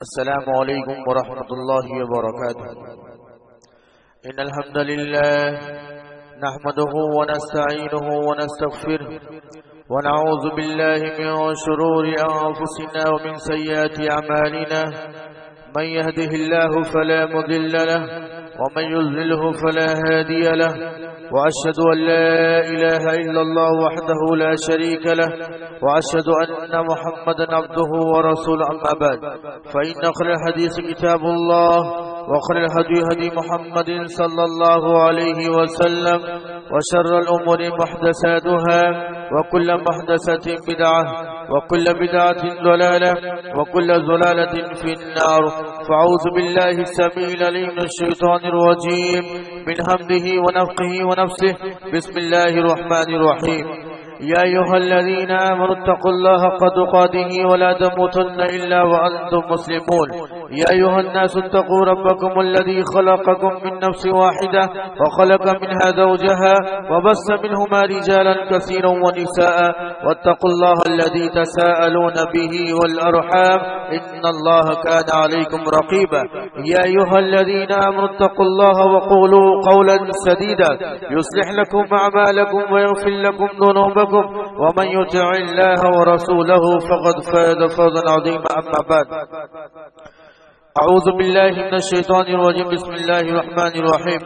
السلام علیکم ورحمۃ اللہ وبرکاتہ ان الحمد للہ نحمده ونستعینه ونستغفره ونعوذ باللہ من شرور انفسنا ومن سیئات اعمالنا من يهده الله فلا مضل له ومن يضلله فلا هادي له وأشهد أن لا إله إلا الله وحده لا شريك له وأشهد أن محمدا عبده ورسوله أما بعد فإن خير الحديث كتاب الله وخير الهدي هدي محمد صلى الله عليه وسلم وشر الأمور محدثاتها وكل محدثة بدعة وكل بدعة ضلالة وكل ضلالة في النار فأعوذ بالله السميع العليم من الشيطان الرجيم من همزه ونفخه ونفسه بسم الله الرحمن الرحيم يا أيها الذين آمنوا اتقوا الله حق تقاته ولا تموتن إلا وأنتم مسلمون يا أيها الناس اتقوا ربكم الذي خلقكم من نفس واحدة وخلق منها زوجها وبث منهما رجالا كثيرا ونساء واتقوا الله الذي تساءلون به والأرحام إن الله كان عليكم رقيبا يا أيها الذين آمنوا اتقوا الله وقولوا قولا سديدا يصلح لكم أعمالكم ويغفر لكم ذنوبكم ومن يطع الله ورسوله فقد فاز فوزا عظيما أما بعد أعوذ بالله من الشيطان الرجيم بسم الله الرحمن الرحيم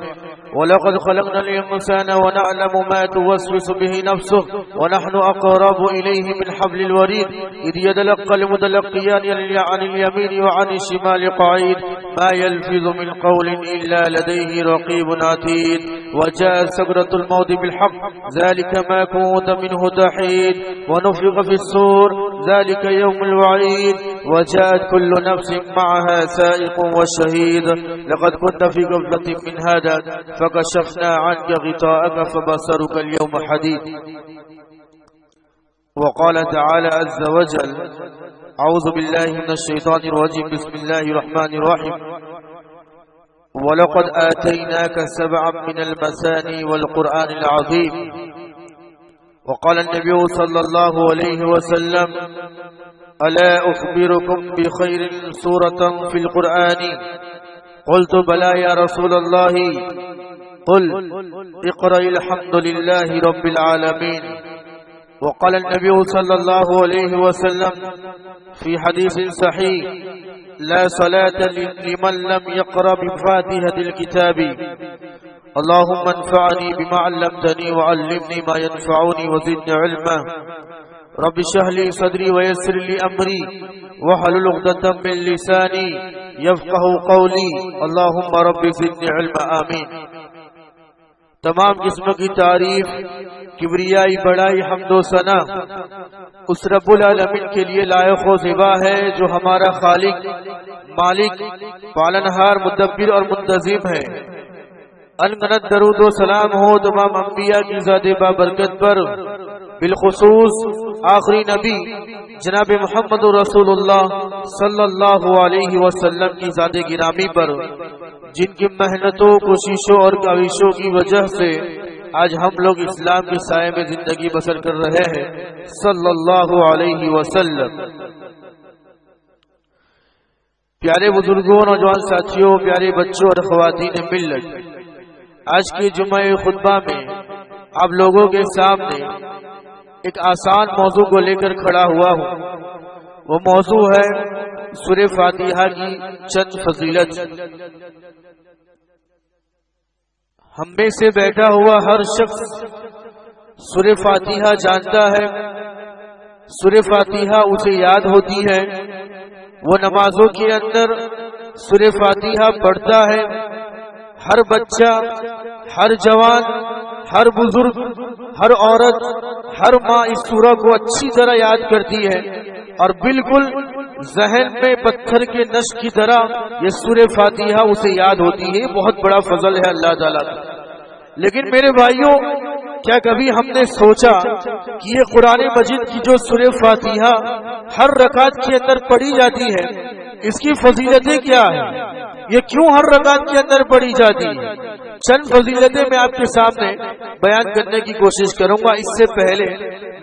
ولقد خلقنا الإنسان ونعلم ما توسوس به نفسه ونحن أقرب إليه من حبل الوريد إذ يتلقى المتلقيان عن اليمين وعن الشمال قعيد ما يلفظ من قول إلا لديه رقيب عتيد وجاء سكرة الموت بالحق ذلك ما كنت منه تحيد ونفخ في الصور ذلك يوم الوعيد وجاءت كل نفس معها سائق وشهيد لقد كنت في غفلة من هذا فكشفنا عنك غطاءك فبصرك اليوم حديد وقال تعالى عز وجل أعوذ بالله من الشيطان الرجيم بسم الله الرحمن الرحيم ولقد آتيناك سبعا من المثاني والقرآن العظيم وقال النبي صلى الله عليه وسلم ألا أخبركم بخير سورة في القرآن قلت بلى يا رسول الله قل اقرأ الحمد لله رب العالمين وقال النبي صلى الله عليه وسلم في حديث صحيح لا صلاة لمن لم يقرأ بفاتحة الكتاب اللهم انفعني بما علمتني وعلمني ما ينفعني وزدني علما رب اشرح لي صدري ويسر لي أمري واحلل عقدة من لساني يفقهوا قولي اللهم رب زدني علما آمين تمام قسم کی تعریف کبریائی بڑائی حمد و ثنا اس رب العالمین کے لیے لائق و زیبا ہے جو ہمارا خالق مالک پالنہار مدبر اور منتظم ہے انگنت درود و سلام ہو تمام انبیاء کی ذات بابرکت پر بالخصوص آخری نبی جناب محمد رسول اللہ صلی اللہ علیہ وسلم کی ذات گرامی پر جن کی محنتوں کوششوں اور کاوشوں کی وجہ سے آج ہم لوگ اسلام کے سائے میں زندگی بسر کر رہے ہیں صلی اللہ علیہ وسلم. پیارے بزرگوں نوجوان ساتھیوں پیارے بچوں اور خواتین ملت آج کے جمعہ خطبہ میں آپ لوگوں کے سامنے ایک آسان موضوع کو لے کر کھڑا ہوا ہوں. وہ موضوع ہے سورہ فاتحہ کی چند فضیلت. ہم میں سے بیٹھا ہوا ہر شخص سورہ فاتحہ جانتا ہے. سورہ فاتحہ اسے یاد ہوتی ہے. وہ نمازوں کے اندر سورہ فاتحہ پڑھتا ہے. ہر بچہ ہر جوان ہر بزرگ ہر عورت ہر ماں اس سورہ کو اچھی طرح یاد کرتی ہے اور بالکل ذہن میں پتھر کے نقش کی طرح یہ سورہ فاتحہ اسے یاد ہوتی ہے. بہت بڑا فضل ہے اللہ تعالیٰ کا. لیکن میرے بھائیوں کیا کبھی ہم نے سوچا کہ یہ قرآن مجید کی جو سورہ فاتحہ ہر رکعت کے اندر پڑھی جاتی ہے اس کی فضیلتیں کیا ہیں؟ یہ کیوں ہر رکعت کے اندر پڑھی جاتی ہے؟ چند فضیلتیں میں آپ کے سامنے بیان کرنے کی کوشش کروں گا. اس سے پہلے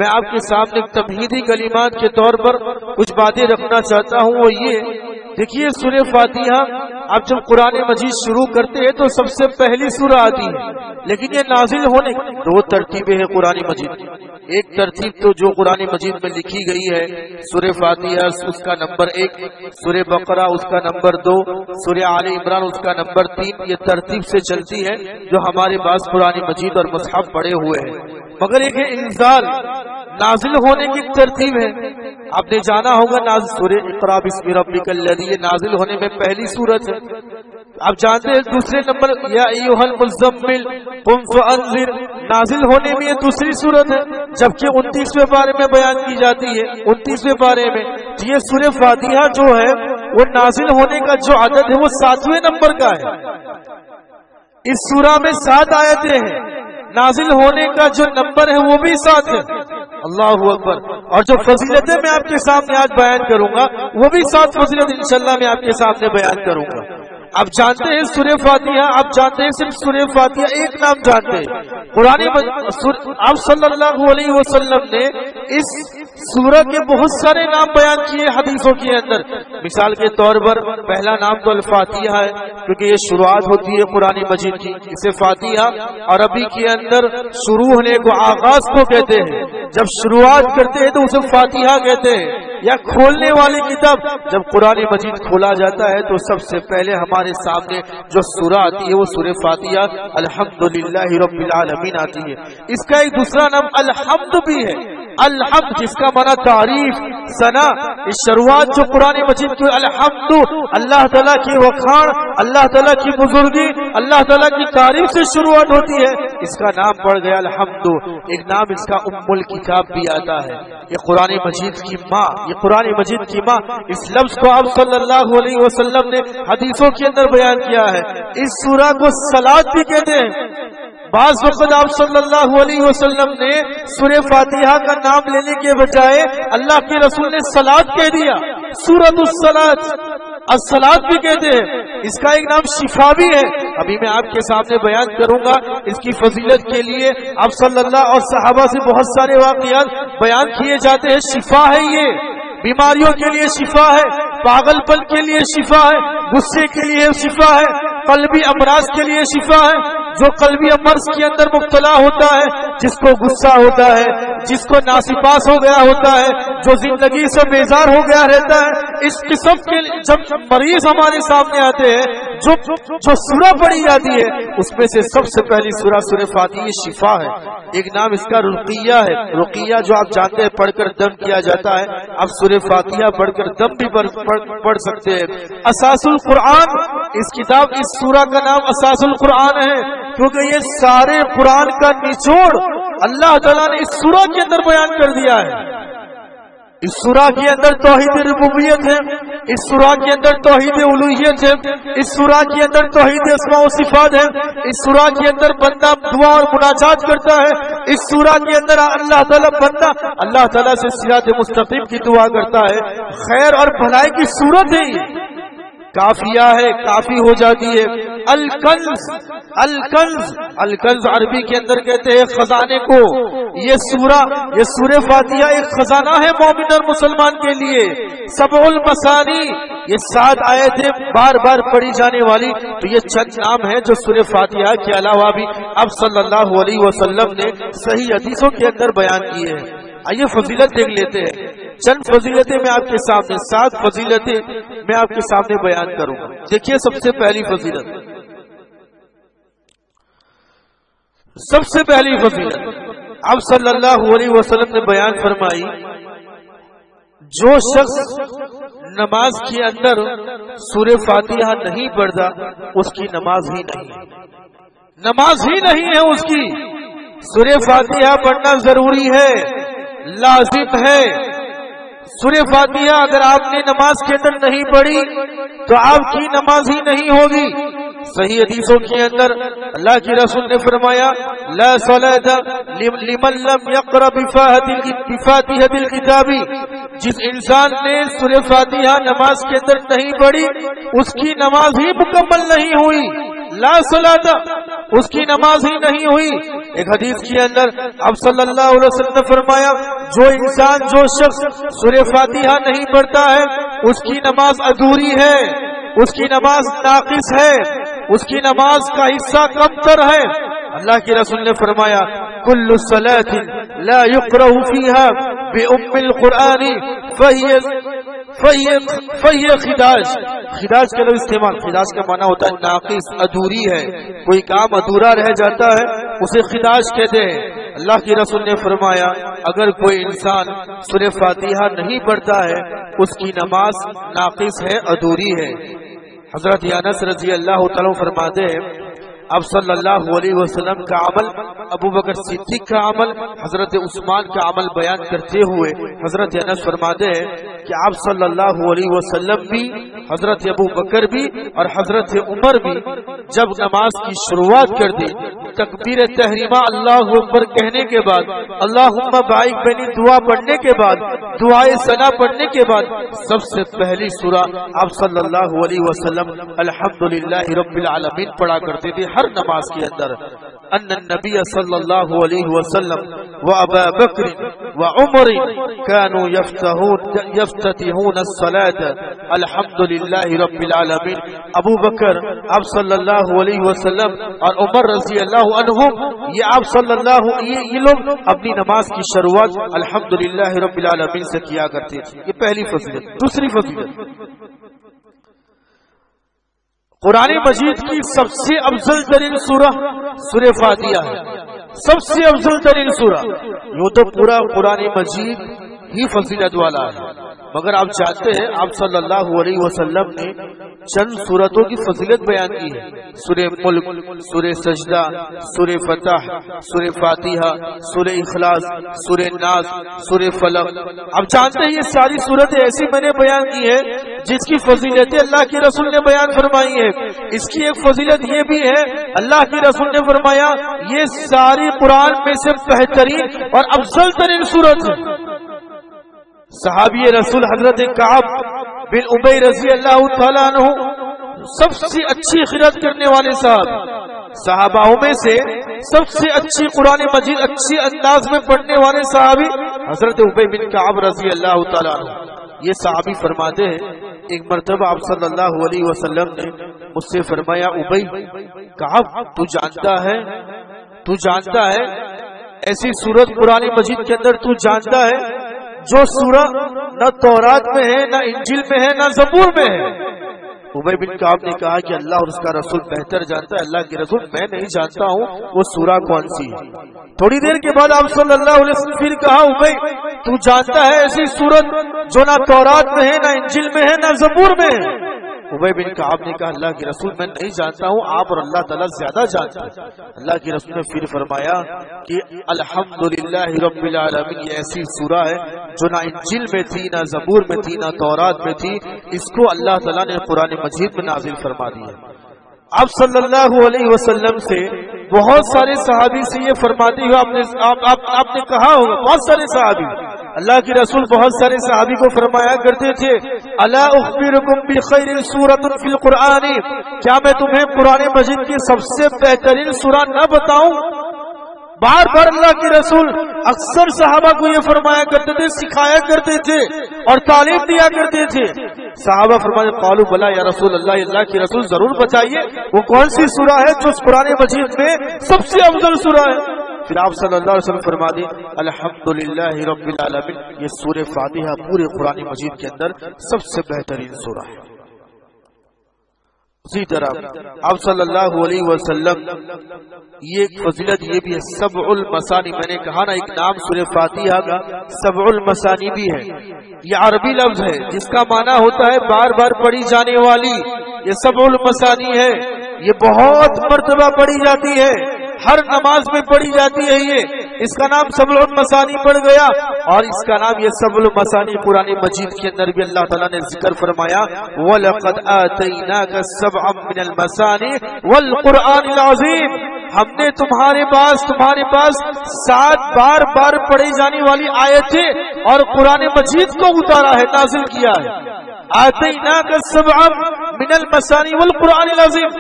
میں آپ کے سامنے تمہیدی کلمات کے طور پر کچھ باتیں رکھنا چاہتا ہوں. وہ یہ دیکھیے سورہ فاتحہ آپ جب قرآن مجید شروع کرتے ہیں تو سب سے پہلی سورہ آتی ہے، لیکن یہ نازل ہونے دو ترتیبیں ہیں قرآن مجید۔ ایک ترتیب تو جو قرآن مجید میں لکھی گئی ہے، سورہ فاتحہ اس کا نمبر 1، سورہ بقرہ اس کا نمبر 2، سورہ آل عمران اس کا نمبر 3، یہ ترتیب سے چلتی ہے جو ہمارے پاس قرآن مجید اور مصحف پڑے ہوئے ہیں۔ مگر ایک انزال نازل ہونے کی ترتیب ہے، آپ نے جانا ہوگا نازل سورہ اقرا بسم ربک الذی، یہ نازل ہونے میں پہلی سورت ہے۔ آپ جانتے ہیں دوسرے نمبر یا ایھا المزمل قم فانذر، نازل ہونے میں یہ دوسری سورت ہے، جبکہ 29ویں پارے میں بیان کی جاتی ہے۔ 29ویں پارے میں یہ سورہ فاتحہ جو ہے وہ نازل ہونے کا جو عدد ہے وہ 7ویں نمبر کا ہے۔ اس سورہ میں 7 آیتیں ہیں، نازل ہونے کا جو نمبر ہے وہ بھی 7 ہے۔ اللہ اکبر۔ اور جو فضیلتیں میں آپ کے سامنے آج بیان کروں گا وہ بھی 7 فضیلت انشاءاللہ میں آپ کے سامنے بیان کروں گا۔ آپ جانتے ہیں سورہ فاتحہ، آپ جانتے ہیں صرف سورہ فاتحہ ایک نام جانتے ہیں قرآن آپ صلی اللہ علیہ وسلم نے اس سورہ کے بہت سارے نام بیان کیے حدیثوں کے اندر۔ مثال کے طور پر پہلا نام تو الفاتحہ ہے، کیونکہ یہ شروعات ہوتی ہے قرآن مجید کی، اسے فاتحہ عربی کے اندر شروع ہونے کو، آغاز کو کہتے ہیں۔ جب شروعات کرتے ہیں تو اسے فاتحہ کہتے ہیں، یا کھولنے والی کتاب۔ جب قرآن مجید کھولا جاتا ہے تو سب سے پہلے ہمارے سامنے جو سورہ آتی ہے وہ سورہ فاتحہ الحمدللہ رب العالمین آتی ہے۔ اس کا ایک دوسرا نام الحمد بھی ہے، الحمد جس کا معنی تعریف، ثنا۔ اس شروعات جو قرآن مجید کی الحمد، اللہ تعالیٰ کی وقار، اللہ تعالیٰ کی بزرگی، اللہ تعالیٰ کی تعریف سے شروعات ہوتی ہے، اس کا نام پڑ گیا الحمد۔ ایک نام اس کا ام الکتاب بھی آتا ہے، یہ قرآن مجید کی ماں، یہ قرآن مجید کی ماں۔ اس لفظ کو آپ صلی اللہ علیہ وسلم نے حدیثوں کے اندر بیان کیا ہے۔ اس سورہ کو صلاۃ بھی کہتے ہیں۔ بعض وقت آپ صلی اللہ علیہ وسلم نے سورہ فاتحہ کا نام لینے کے بجائے اللہ کے رسول نے صلاۃ کہہ دیا، سورۃ الصلاۃ، الصلاۃ بھی کہتے ہیں۔ اس کا ایک نام شفا بھی ہے، ابھی میں آپ کے سامنے بیان کروں گا۔ اس کی فضیلت کے لیے آپ صلی اللہ اور صحابہ سے بہت سارے واقعات بیان کیے جاتے ہیں۔ شفا ہے، یہ بیماریوں کے لیے شفا ہے، پاگل پن کے لیے شفا ہے، غصے کے لیے شفا ہے، قلبی امراض کے لیے شفا ہے۔ جو قلبی امراض کے اندر مبتلا ہوتا ہے، جس کو غصہ ہوتا ہے، جس کو ناسپاس ہو گیا ہوتا ہے، جو زندگی سے بیزار ہو گیا رہتا ہے، اس قسم کے جب مریض ہمارے سامنے آتے ہیں، جو سورہ پڑھی جاتی ہے اس میں سے سب سے پہلی سورہ سورہ فاتحہ شفا ہے۔ ایک نام اس کا رقیہ ہے، رقیہ جو آپ جانتے ہیں پڑھ کر دم کیا جاتا ہے، آپ سورہ فاتحہ پڑھ کر دم بھی پڑھ سکتے ہیں۔ اساس القرآن، اس کتاب اس سورہ کا نام اساس القرآن ہے، کیونکہ یہ سارے قرآن کا نچوڑ اللہ تعالیٰ نے اس سورہ کے اندر بیان کر دیا ہے۔ اس سورہ کے اندر توحید ربوبیت ہے، اس سورہ کے اندر توحید الوہیت ہے، اس سورہ کے اندر توحید اسماء و صفات ہے، اس سورہ کے اندر بندہ دعا اور مناجات کرتا ہے، اس سورہ کے اندر اللہ تعالیٰ بندہ اللہ تعالیٰ سے صراط مستقیم کی دعا کرتا ہے۔ خیر اور بھلائی کی صورت ہے، کافیہ ہے، کافی ہو جاتی ہے۔ الکنز، الکنز، الکنز عربی کے اندر کہتے ہیں خزانے کو۔ یہ سورہ فاتحہ ایک خزانہ ہے مومن اور مسلمان کے لیے۔ سبع المثانی، یہ 7 آیتیں بار بار پڑھی جانے والی، تو یہ چند نام ہیں جو سورہ فاتحہ کے علاوہ بھی اب صلی اللہ علیہ وسلم نے صحیح حدیثوں کے اندر بیان کیے ہیں۔ آئیے فضیلت دیکھ لیتے ہیں، چند فضیلتیں میں آپ کے سامنے، 7 فضیلتیں میں آپ کے سامنے بیان کروں گا۔ دیکھیے سب سے پہلی فضیلت، سب سے پہلی فضیلت آپ صلی اللہ علیہ وسلم نے بیان فرمائی، جو شخص نماز کے اندر سورہ فاتحہ نہیں پڑھتا اس کی نماز ہی نہیں ہے، نماز ہی نہیں ہے اس کی۔ سورہ فاتحہ پڑھنا ضروری ہے، لازم ہے۔ سورہ فاتحہ اگر آپ نے نماز کے اندر نہیں پڑھی تو آپ کی نماز ہی نہیں ہوگی۔ صحیح حدیثوں کے اندر اللہ کے رسول نے فرمایا لا صلاۃ لمن لم یقرأ بفاتحۃ الکتاب، جس انسان نے سورہ فاتحہ نماز کے اندر نہیں پڑھی اس کی نماز ہی مکمل نہیں ہوئی، لا صلاۃ، اس کی نماز ہی نہیں ہوئی۔ ایک حدیث کے اندر اب صلی اللہ علیہ وسلم نے فرمایا جو انسان، جو شخص سورہ فاتحہ نہیں پڑھتا ہے اس کی نماز ادھوری ہے، اس کی نماز ناقص ہے، اس کی نماز کا حصہ کم تر ہے۔ اللہ کے رسول نے فرمایا کل صلاۃ لا يقرأ فيها بأم القرآن فهي خداج۔ خداج کا لفظ استعمال، خداج کا معنی ہوتا ہے ناقص، ادھوری ہے، کوئی کام ادھورا رہ جاتا ہے اسے خداج کہتے ہیں۔ اللہ کے رسول نے فرمایا اگر کوئی انسان سورہ فاتحہ نہیں پڑھتا ہے اس کی نماز ناقص ہے، ادھوری ہے۔ حضرت انس رضی اللہ تعالیٰ فرماتے ہیں اب صلی اللہ علیہ وسلم کا عمل، ابو بکر صدیق کا عمل، حضرت عثمان کا عمل بیان کرتے ہوئے حضرت انس فرماتے ہیں کہ آپ صلی اللہ علیہ وسلم بھی، حضرت ابو بکر بھی اور حضرت عمر بھی جب نماز کی شروعات کر دی تکبیر تحریمہ اللہ اکبر کہنے کے بعد، اللہم بارک بینی دعا پڑھنے کے بعد، دعائے ثنا پڑھنے کے بعد سب سے پہلی سورہ آپ صلی اللہ علیہ وسلم الحمدللہ رب العالمین پڑھا کرتے تھے ہر نماز کے اندر۔ ان النبی صلی اللہ علیہ وسلم و ابا بکر و عمر كانوا يفتتحون الصلاة الحمدللہ رب العالمین۔ ابو بکر آپ صلی اللہ علیہ وسلم اور عمر رضی اللہ عنہم یہ آپ صلی اللہ یہ لوگ اپنی نماز کی شروعات الحمدللہ رب العالمین سے کیا کرتے تھے۔ یہ پہلی فضیلت۔ دوسری فضیلت قرآن مجید کی سب سے افضل ترین سورہ سورہ فاتحہ ہے، سب سے افضل ترین سورہ۔ یوں تو پورا قرآن مجید ہی فضیلت والا ہے، مگر آپ جانتے ہیں آپ صلی اللہ علیہ وسلم نے چند سورتوں کی فضیلت بیان کی ہے، سورہ ملک، سورہ سجدہ، سورہ فتح، سورہ فاتحہ، سورہ اخلاص، سورہ ناس، سورہ فلق۔ آپ جانتے ہیں یہ ساری سورتیں ایسی میں نے بیان کی ہے جس کی فضیلتیں اللہ کے رسول نے بیان فرمائی ہے۔ اس کی ایک فضیلت یہ بھی ہے اللہ کے رسول نے فرمایا یہ ساری قرآن میں سے بہترین اور افضل ترین سورت ہے۔ صحابی رسول حضرت کعب بن ابی رضی اللہ تعالیٰ عنہ سب سے اچھی قرأت کرنے والے صحاباؤں میں سے سب سے اچھی قرآن مجید اچھی انداز میں پڑھنے والے صحابی حضرت ابی بن کعب رضی اللہ تعالیٰ عنہ۔ یہ صحابی فرماتے ہیں ایک مرتبہ آپ صلی اللہ علیہ وسلم نے مجھ سے فرمایا ابی کعب تو جانتا ہے ایسی سورت قرآن مجید کے اندر تو جانتا ہے جو سورہ نہ تورات میں ہے، نہ انجیل میں ہے، نہ زبور میں ہے۔ ابی بن کعب نے کہا کہ اللہ اور اس کا رسول بہتر جانتا ہے۔ اللہ کے رسول میں نہیں جانتا ہوں وہ سورہ کون سی ہے۔ تھوڑی دیر کے بعد آپ صلی اللہ علیہ وسلم پھر کہا ابی تو جانتا ہے ایسی سورت جو نہ تورات میں ہے، نہ انجیل میں ہے، نہ زبور میں ہے۔ ابی بن کعب نے کہا اللہ کے رسول میں نہیں جانتا ہوں، آپ اور اللہ تعالیٰ زیادہ جانتے ہیں۔ اللہ کے رسول نے پھر فرمایا کہ الحمدللہ رب العالمین یہ ایسی سورہ ہے جو نہ انجیل میں تھی، نہ زبور میں تھی، نہ تورات میں تھی، اس کو اللہ تعالیٰ نے قرآن مجید میں نازل فرما دی ہے۔ آپ صلی اللہ علیہ وسلم سے بہت سارے صحابی سے یہ فرماتے ہوئے آپ نے کہا ہوگا، بہت سارے صحابی اللہ کے رسول بہت سارے صحابی کو فرمایا کرتے تھے الا اخبرکم بخیر سورۃ فی القرآن، کیا میں تمہیں قرآن مجید کی سب سے بہترین سورہ نہ بتاؤں؟ بار بار اللہ کے رسول اکثر صحابہ کو یہ فرمایا کرتے تھے، سکھایا کرتے تھے اور تعلیم دیا کرتے تھے۔ صحابہ فرمایا قالوا بلا یا رسول اللہ، اللہ کے رسول ضرور بتائیے وہ کون سی سورہ ہے جو اس قرآن مجید میں سب سے افضل سورہ ہے۔ پھر آپ صلی اللہ علیہ وسلم فرما دیں الحمدللہ رب العالمین، یہ سورہ فاتحہ پورے قرآن مجید کے اندر سب سے بہترین سورہ ہے۔ اسی طرح آپ صلی اللہ علیہ وسلم یہ ایک فضیلت یہ بھی ہے سبع المثانی، میں نے کہا نا ایک نام سورہ فاتحہ کا سبع المثانی بھی ہے، یہ عربی لفظ ہے جس کا معنی ہوتا ہے بار بار پڑھی جانے والی۔ یہ سبع المثانی ہے، یہ بہت مرتبہ پڑھی جاتی ہے، ہر نماز میں پڑھی جاتی ہے۔ یہ اس کا نام سبع المثانی پڑ گیا، اور اس کا نام یہ سبع المثانی قرآن مجید کے اندر بھی اللہ تعالیٰ نے ذکر فرمایا وَلَقَدْ آتَيْنَاكَ سَبْعًا مِنَ الْمَثَانِي وَالْقُرْآنِ الْعَظِيمِ، ہم نے تمہارے پاس 7 بار بار پڑھی جانے والی آیتیں اور قرآن مجید کو اتارا ہے، نازل کیا ہے۔ آتَيْنَاكَ سَبْعًا مِنَ الْمَثَانِي وَالْقُرْآنِ الْعَظِيمِ،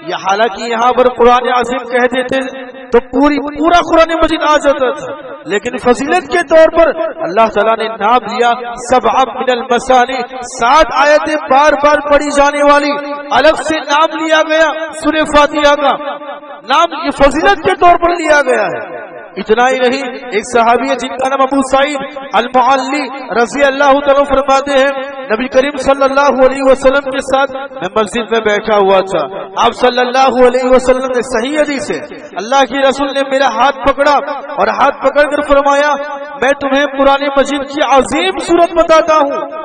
یہ حالانکہ یہاں پر قرآن عظیم کہتے تھے تو پورا قرآن مجید آ جاتا تھا، لیکن فضیلت کے طور پر اللہ تعالیٰ نے نام لیا سبع من المثانی، 7 آیتیں بار بار پڑھی جانے والی الگ سے نام لیا گیا سورہ فاتحہ کا نام یہ فضیلت کے طور پر لیا گیا ہے۔ اتنا ہی نہیں، ایک صحابی ہے جن کا نام ابو سعید المعلی رضی اللہ تعالیٰ فرماتے ہیں نبی کریم صلی اللہ علیہ وسلم کے ساتھ میں مسجد میں بیٹھا ہوا تھا، آپ صلی اللہ علیہ وسلم نے صحیح حدیث ہے اللہ کی رسول نے میرا ہاتھ پکڑا اور ہاتھ پکڑ کر فرمایا میں تمہیں قرآن مجید کی عظیم صورت بتاتا ہوں،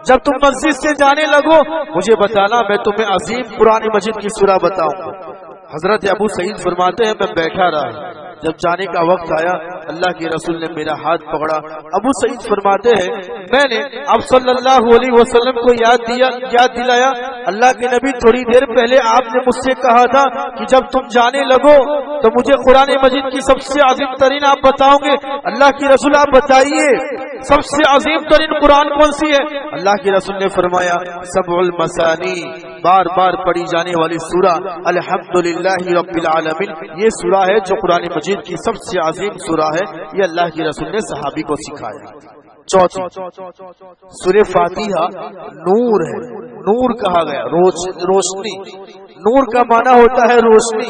جب تم مسجد سے جانے لگو مجھے بتانا میں تمہیں عظیم قرآن مجید کی سورہ بتاؤں گا۔ حضرت ابو سعید فرماتے ہیں میں بیٹھا رہا، جب جانے کا وقت آیا اللہ کے رسول نے میرا ہاتھ پکڑا۔ ابو سعید فرماتے ہیں میں نے آپ صلی اللہ علیہ وسلم کو یاد دلایا اللہ کے نبی تھوڑی دیر پہلے آپ نے مجھ سے کہا تھا کہ جب تم جانے لگو تو مجھے قرآن مجید کی سب سے عظیم ترین آپ بتاؤ گے۔ اللہ کی رسول آپ بتائیے سب سے عظیم ترین قرآن کون سی ہے؟ اللہ کے رسول نے فرمایا سبع المثانی، بار بار پڑھی جانے والی سورہ الحمدللہ رب العالمین، یہ سورہ ہے جو قرآن مجید کی سب سے عظیم سورہ ہے، یہ اللہ کے رسول نے صحابی کو سکھایا۔ چوتھی سورہ فاتحہ نور ہے، نور کہا گیا روشنی، نور کا معنی ہوتا ہے روشنی،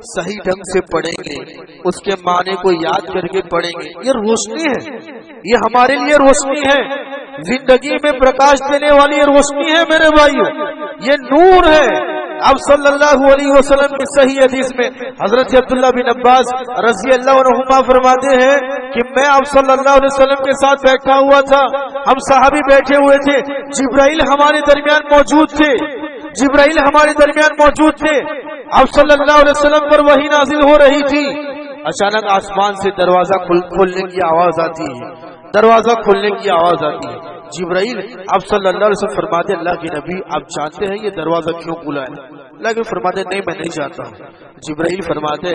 صحیح ڈھنگ سے پڑھیں گے اس کے معنی کو یاد کر کے پڑھیں گے، یہ روشنی ہے، یہ ہمارے لیے روشنی ہے، زندگی میں پرکاش دینے والی یہ روشنی ہے میرے بھائیو، یہ نور ہے۔ اب صلی اللہ علیہ وسلم کی صحیح حدیث میں حضرت عبداللہ بن عباس رضی اللہ عنہما فرماتے ہیں کہ میں اب صلی اللہ علیہ وسلم کے ساتھ بیٹھا ہوا تھا، ہم صحابی بیٹھے ہوئے تھے، جبرائیل ہمارے درمیان موجود تھے، جبرائیل ہمارے درمیان موجود تھے، اب صلی اللہ علیہ وسلم پر وحی نازل ہو رہی تھی۔ اچانک آسمان سے دروازہ کھولنے کی آواز آتی ہے، دروازہ کھولنے کی آواز آتی ہے، جبرائیل آپ صلی اللہ علیہ وسلم فرماتے اللہ کے نبی آپ جانتے ہیں یہ دروازہ کیوں کھلا ہے؟ اللہ کے فرماتے نہیں میں نہیں جانتا ہوں۔ جبرائیل فرماتے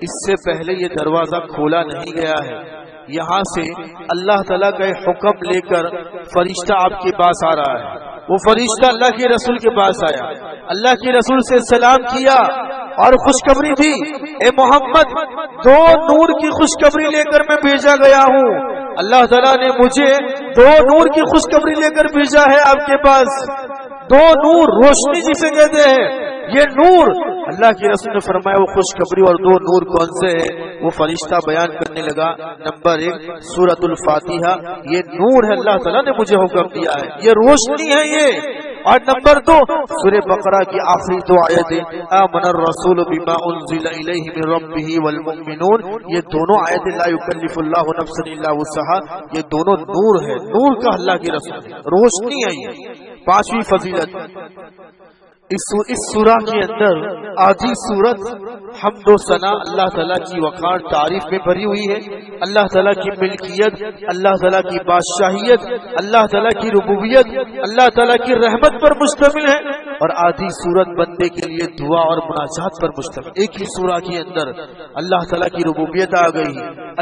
اس سے پہلے یہ دروازہ کھولا نہیں گیا ہے، یہاں سے اللہ تعالیٰ کا حکم لے کر فرشتہ آپ کے پاس آ رہا ہے، وہ فرشتہ اللہ کے رسول کے پاس آیا، اللہ کے رسول سے سلام کیا اور خوشخبری دی اے محمد 2 نور کی خوشخبری لے کر میں بھیجا گیا ہوں، اللہ تعالیٰ نے مجھے 2 نور کی خوشخبری لے کر بھیجا ہے آپ کے پاس، 2 نور روشنی جسے کہتے ہیں، یہ نور اللہ کے رسول نے فرمایا وہ خوشخبری اور 2 نور کون سے ہیں؟ وہ فرشتہ بیان کرنے لگا نمبر 1 سورۃ الفاتحہ، یہ نور ہے اللہ تعالیٰ نے مجھے حکم دیا ہے، یہ روشنی ہے یہ، اور نمبر 2 سورہ بقرہ کی آخری 2 آیتیں آمن الرسول بما انزل الیہ من ربہ والمؤمنون، یہ دونوں آیتیں لا یکلف اللہ نفسا الا وسعها، یہ دونوں نور ہے، نور کا اللہ کے رسول روشنی ہے یہ۔ 5ویں فضیلت اس سورہ کے اندر آدھی سورت حمد و ثنا اللہ تعالیٰ کی وقار تعریف میں بھری ہوئی ہے، اللہ تعالیٰ کی ملکیت، اللہ تعالیٰ کی بادشاہیت، اللہ تعالیٰ کی ربوبیت، اللہ تعالیٰ کی رحمت پر مشتمل ہے، اور آدھی سورت بندے کے لیے دعا اور مناجات پر مشتمل۔ ایک ہی سورہ کے اندر اللہ تعالیٰ کی ربوبیت آ گئی،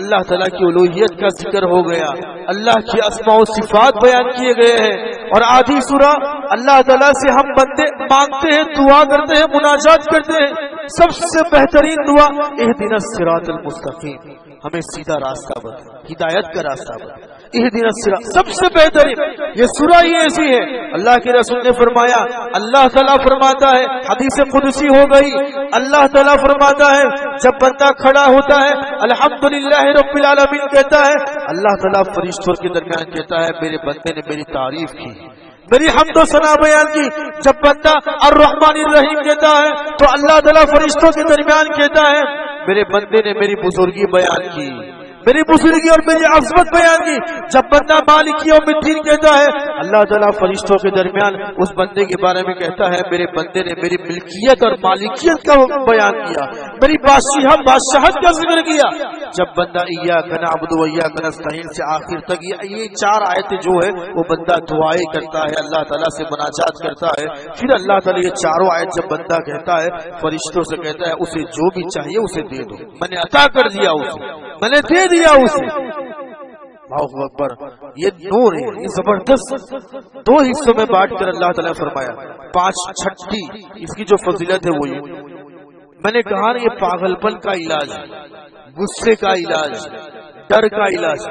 اللہ تعالیٰ کی الوہیت کا ذکر ہو گیا، اللہ کی اسماء و صفات بیان کیے گئے ہیں، اور آدھی سورہ اللہ تعالیٰ سے ہم بندے مانگتے ہیں، دعا کرتے ہیں، مناجات کرتے ہیں، سب سے بہترین دعا اہدنا الصراط المستقیم، ہمیں سیدھا راستہ بتا، ہدایت کا راستہ بتا، اہدنا الصراط، سب سے بہترین یہ سورہ ہی ایسی ہے۔ اللہ کے رسول نے فرمایا، اللہ تعالیٰ فرماتا ہے، حدیث قدسی ہو گئی، اللہ تعالیٰ فرماتا ہے جب بندہ کھڑا ہوتا ہے الحمدللہ رب العالمین کہتا ہے، اللہ تعالیٰ فرشتوں کے درمیان کہتا ہے میرے بندے نے میری تعریف کی، میری حمد و ثنا بیان کی۔ جب بندہ الرحمن الرحیم کہتا ہے تو اللہ تعالیٰ فرشتوں کے درمیان کہتا ہے میرے بندے نے میری بزرگی بیان کی، میری بزرگی اور میری عظمت بیان کی۔ جب بندہ مالک یوم الدین کہتا ہے اللہ تعالیٰ فرشتوں کے درمیان اس بندے کے بارے میں کہتا ہے میرے بندے نے میری ملکیت اور مالکیت کا بیان کیا، میری بادشاہت کا ذکر کیا۔ جب بندہ ایاک نعبد و ایاک نستعین سے آخر تک یہ 4 آیتیں جو ہے وہ بندہ دعائیں کرتا ہے، اللہ تعالیٰ سے مناجات کرتا ہے، پھر اللہ تعالیٰ یہ 4 آیت جب بندہ کہتا ہے فرشتوں سے کہتا ہے اسے جو بھی چاہیے اسے دے دو، میں نے عطا کر دیا اسے، میں نے دے دیا اسے۔ اللہ اکبر، یہ نور ہے، یہ زبردست 2 حصوں میں بانٹ کر اللہ تعالیٰ نے فرمایا۔ 5 اس کی جو فضیلت ہے وہ یہ میں نے کہا نا، یہ پاگل پن کا علاج، غصے کا علاج، ڈر کا علاج.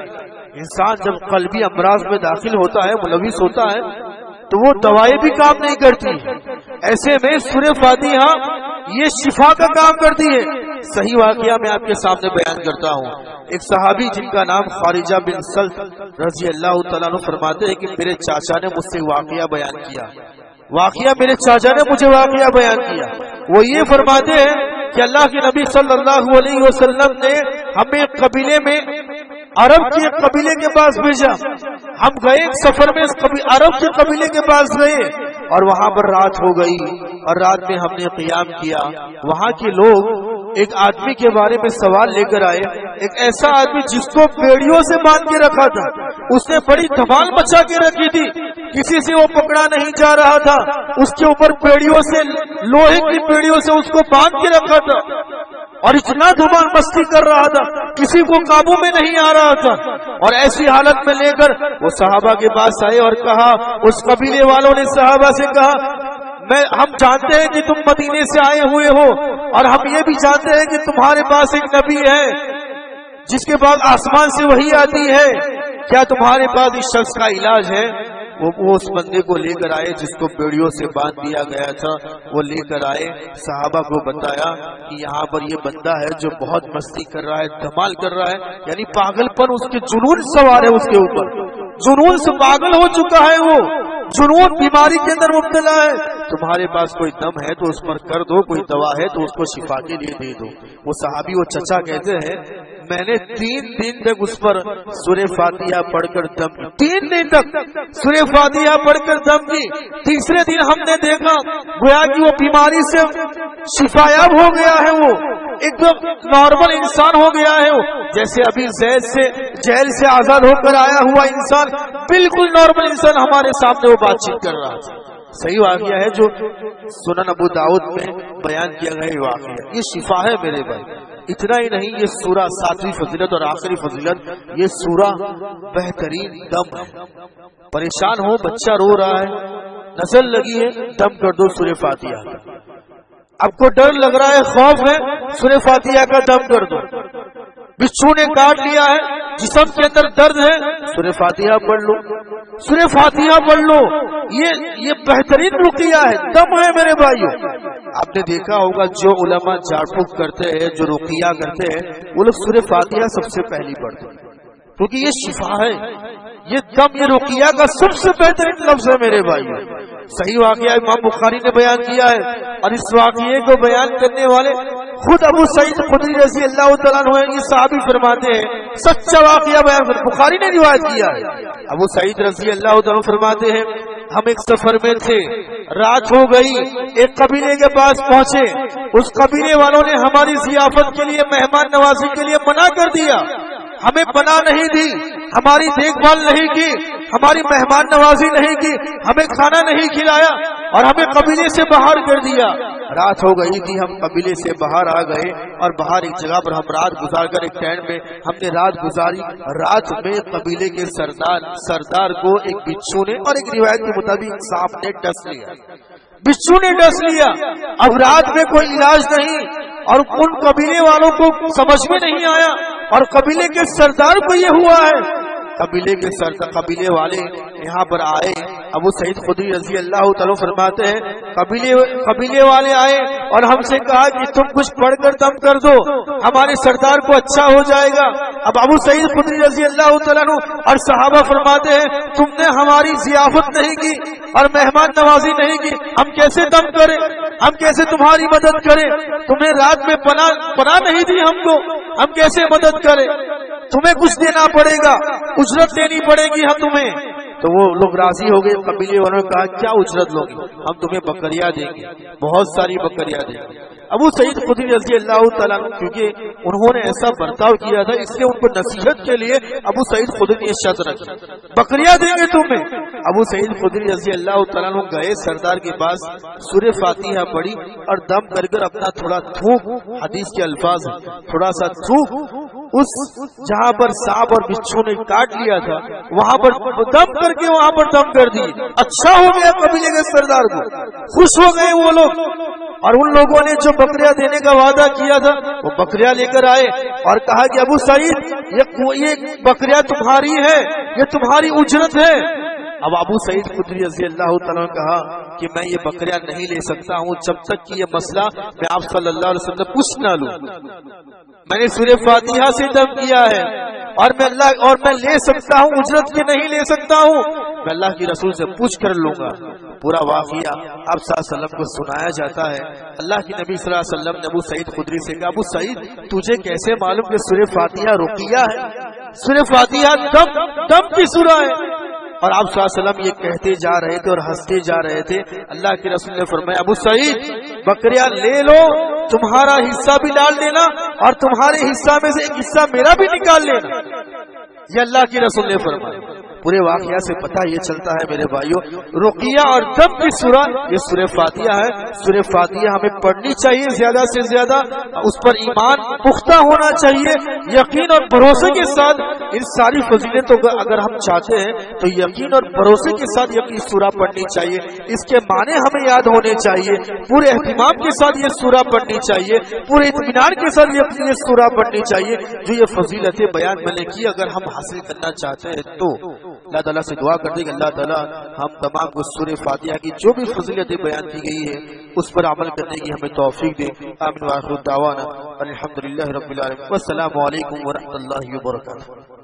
انسان جب قلبی امراض میں داخل ہوتا ہے، ملوث ہوتا ہے، تو وہ دوائیں بھی کام نہیں کرتی. ایسے میں سورہ فاتحہ یہ شفا کا کام کرتی ہے. صحیح واقعہ میں آپ کے سامنے بیان کرتا ہوں. ایک صحابی جن کا نام خارجہ بن سلط رضی اللہ تعالیٰ عنہ فرماتے ہیں کہ میرے چاچا نے مجھ سے واقعہ بیان کیا. میرے چاچا نے مجھے واقعہ بیان کیا. وہ یہ فرماتے ہیں کہ اللہ کے نبی صلی اللہ علیہ وسلم نے ہمیں قبیلے میں عرب کے قبیلے کے پاس بھیجا. ہم گئے ایک سفر میں عرب کے قبیلے کے پاس گئے اور وہاں پر رات ہو گئی اور رات میں ہم نے قیام کیا. وہاں کے لوگ ایک آدمی کے بارے میں سوال لے کر آئے. ایک ایسا آدمی جس کو بیڑیوں سے باندھ کے رکھا تھا. اس نے بڑی دھمال مچا کے رکھی تھی. کسی سے وہ پکڑا نہیں جا رہا تھا. اس کے اوپر بیڑیوں سے، لوہے کی بیڑیوں سے اس کو باندھ کے رکھا تھا اور اتنا دھمال مستی کر رہا تھا، کسی کو قابو میں نہیں آ رہا تھا. اور ایسی حالت میں لے کر وہ صحابہ کے پاس آئے اور کہا، اس قبیلے والوں نے صحابہ سے کہا، ہم جانتے ہیں کہ تم مدینے سے آئے ہوئے ہو اور ہم یہ بھی جانتے ہیں کہ تمہارے پاس ایک نبی ہے جس کے بعد آسمان سے وحی آتی ہے. کیا تمہارے پاس اس شخص کا علاج ہے؟ وہ اس بندے کو لے کر آئے جس کو بیڑیوں سے باندھ دیا گیا تھا. وہ لے کر آئے، صحابہ کو بتایا کہ یہاں پر یہ بندہ ہے جو بہت مستی کر رہا ہے، دھمال کر رہا ہے، یعنی پاگل پر اس کے جنون سوار ہے، اس کے اوپر جنون سے پاگل ہو چکا ہے، وہ جنون بیماری کے اندر مبتلا ہے. تمہارے پاس کوئی دم ہے تو اس پر کر دو، کوئی دوا ہے تو اس کو شفا کے لیے دے دو. وہ صحابی، وہ چچا کہتے ہیں میں نے 3 دن تک اس پر سورہ فاتحہ پڑھ کر دم کی. 3 دن تک سورہ فاتحہ پڑھ کر دم کی. تیسرے دن ہم نے دیکھا گویا کہ وہ بیماری سے شفایاب ہو گیا ہے، وہ ایک دم نارمل انسان ہو گیا ہے. وہ جیسے ابھی جیل سے آزاد ہو کر آیا ہوا انسان، بالکل نارمل انسان ہمارے سامنے وہ بات چیت کر رہا تھا. صحیح واقعہ ہے جو سنن ابو داؤد میں بیان کیا گیا واقعہ. یہ شفا ہے میرے بھائی. اتنا ہی نہیں، یہ سورہ 7ویں فضیلت اور آخری فضیلت، یہ سورہ بہترین دم ہے. پریشان ہو، بچہ رو رہا ہے، نزل لگی ہے، دم کر دو سورہ فاتحہ. اب کو ڈر لگ رہا ہے، خوف ہے، سورہ فاتحہ کا دم کر دو. بچھو نے کاٹ لیا ہے، جسم کے اندر درد ہے، سورہ فاتحہ پڑھ لو، سورہ فاتحہ پڑھ لو. یہ بہترین رقیہ ہے، دم ہے میرے بھائیو. آپ نے دیکھا ہوگا جو علماء جھاڑ پھونک کرتے ہیں، جو رقیہ کرتے ہیں، وہ لوگ سورہ فاتحہ سب سے پہلی پڑھتے ہیں کیونکہ یہ شفا ہے. یہ دم، یہ رقیہ کا سب سے بہترین لفظ ہے میرے بھائیو. صحیح واقعہ امام بخاری نے بیان کیا ہے اور اس واقعے کو بیان کرنے والے خود ابو سعید خدری رضی اللہ تعالیٰ عنہ یہ صحابی فرماتے ہیں، سچا واقعہ بیان کر، بخاری نے روایت کیا ہے. ابو سعید رضی اللہ تعالیٰ فرماتے ہیں ہم ایک سفر میں تھے، رات ہو گئی، ایک قبیلے کے پاس پہنچے. اس قبیلے والوں نے ہماری ضیافت کے لیے، مہمان نوازی کے لیے منع کر دیا. ہمیں پناہ نہیں دی، ہماری دیکھ بھال نہیں کی، ہماری مہمان نوازی نہیں کی، ہمیں کھانا نہیں کھلایا اور ہمیں قبیلے سے باہر کر دیا. رات ہو گئی تھی، ہم قبیلے سے باہر آ گئے اور باہر ایک جگہ پر ہم رات گزار کر ایک ٹینٹ میں ہم نے رات گزاری. رات میں قبیلے کے سردار کو ایک بچھو نے، اور ایک روایت کے مطابق سانپ نے ڈس لیا، بچھو نے ڈس لیا. اب رات میں کوئی علاج نہیں اور ان قبیلے والوں کو سمجھ میں نہیں آیا اور قبیلے کے سردار کو یہ ہوا ہے. قبیلے والے یہاں پر آئے. ابو سعید خدری رضی اللہ تعالیٰ فرماتے ہیں قبیلے والے آئے اور ہم سے کہا کہ تم کچھ پڑھ کر دم کر دو، ہمارے سردار کو اچھا ہو جائے گا. اب ابو سعید خدری رضی اللہ تعالیٰ اور صحابہ فرماتے ہیں تم نے ہماری ضیافت نہیں کی اور مہمان نوازی نہیں کی، ہم کیسے دم کریں، ہم کیسے تمہاری مدد کریں؟ تمہیں رات میں پناہ نہیں دی ہم کو، ہم کیسے مدد کریں؟ تمہیں کچھ دینا پڑے گا، اجرت دینی پڑے گی ہم تمہیں. تو وہ لوگ راضی ہو گئے. قبیلے والوں نے کہا کیا اجرت لوگ؟ ہم تمہیں بکریاں دیں گے، بہت ساری بکریاں دیں گے. ابو سعید خدری رضی اللہ تعالیٰ کیونکہ انہوں نے ایسا برتاؤ کیا تھا، اس لیے ان کو نصیحت کے لیے ابو سعید خدری نے شرط رکھی بکریاں دیں گے تمہیں. ابو سعید خدری رضی اللہ تعالیٰ گئے سردار کے پاس، سورہ فاتحہ پڑھی اور دم کر اپنا تھوڑا تھوک، حدیث کے الفاظ تھوڑا سا تھوک اس جہاں پر سانپ اور بچھو نے کاٹ لیا تھا وہاں پر دم کر کے وہاں پر دم کر دی. اچھا ہو گیا قبیلے کے سردار کو، خوش ہو گئے وہ لوگ. اور ان لوگوں نے جو بکریاں دینے کا وعدہ کیا تھا وہ بکریاں لے کر آئے اور کہا کہ ابو سعید یہ بکریاں تمہاری ہے، یہ تمہاری اجرت ہے۔ اب ابو سعید خدری رضی اللہ تعالیٰ نے کہا کہ میں یہ بکریاں نہیں لے سکتا ہوں جب تک کہ یہ مسئلہ میں آپ صلی اللہ علیہ وسلم پوچھ نہ لوں۔ میں نے سورہ فاتحہ سے دم کیا ہے اور میں لے سکتا ہوں، اجرت یہ نہیں لے سکتا ہوں، میں اللہ کی رسول سے پوچھ کر لوں گا۔ پورا واقعہ آپ صلی اللہ علیہ وسلم کو سنایا جاتا ہے۔ اللہ کی نبی صلی اللہ علیہ وسلم نے ابو سعید خدری سے کہا ابو سعید تجھے کیسے معلوم کہ سورہ فاتحہ رقیہ ہے؟ سورہ فاتحہ دم کی سورہ ہے۔ اور آپ صلی اللہ علیہ وسلم یہ کہتے جا رہے تھے اور ہنستے جا رہے تھے۔ اللہ کے رسول نے فرمایا ابو سعید بکریاں لے لو، تمہارا حصہ بھی ڈال دینا اور تمہارے حصہ میں سے ایک حصہ میرا بھی نکال لینا۔ یہ اللہ کے رسول نے فرمایا۔ پورے واقعہ سے پتہ یہ چلتا ہے میرے بھائیوں، رقیہ اور دم کی سورہ یہ سورہ فاتحہ ہے۔ سورہ فاتحہ ہمیں پڑھنی چاہیے زیادہ سے زیادہ، اس پر ایمان پختہ ہونا چاہیے، یقین اور بھروسے کے ساتھ ان ساری فضیلتوں کو اگر ہم چاہتے ہیں تو یقین اور بھروسے کے ساتھ یہ سورہ پڑھنی چاہیے، اس کے معنی ہمیں یاد ہونے چاہیے، پورے اہتمام کے ساتھ یہ سورہ پڑھنی چاہیے، پورے اطمینان کے ساتھ یہ سورہ پڑھنی چاہیے۔ جو یہ فضیلتیں بیان میں نے کی اگر ہم حاصل کرنا چاہتے ہیں تو اللہ تعالیٰ سے دعا کرتے کہ اللہ تعالیٰ ہم تمام کو سورہ فاتحہ کی جو بھی فضیلتیں بیان کی گئی ہے اس پر عمل کرنے کی ہمیں توفیق دے۔ آمین وآخر دعوانا الحمدللہ رب العالمین، والسلام علیکم ورحمۃ اللہ وبرکاتہ۔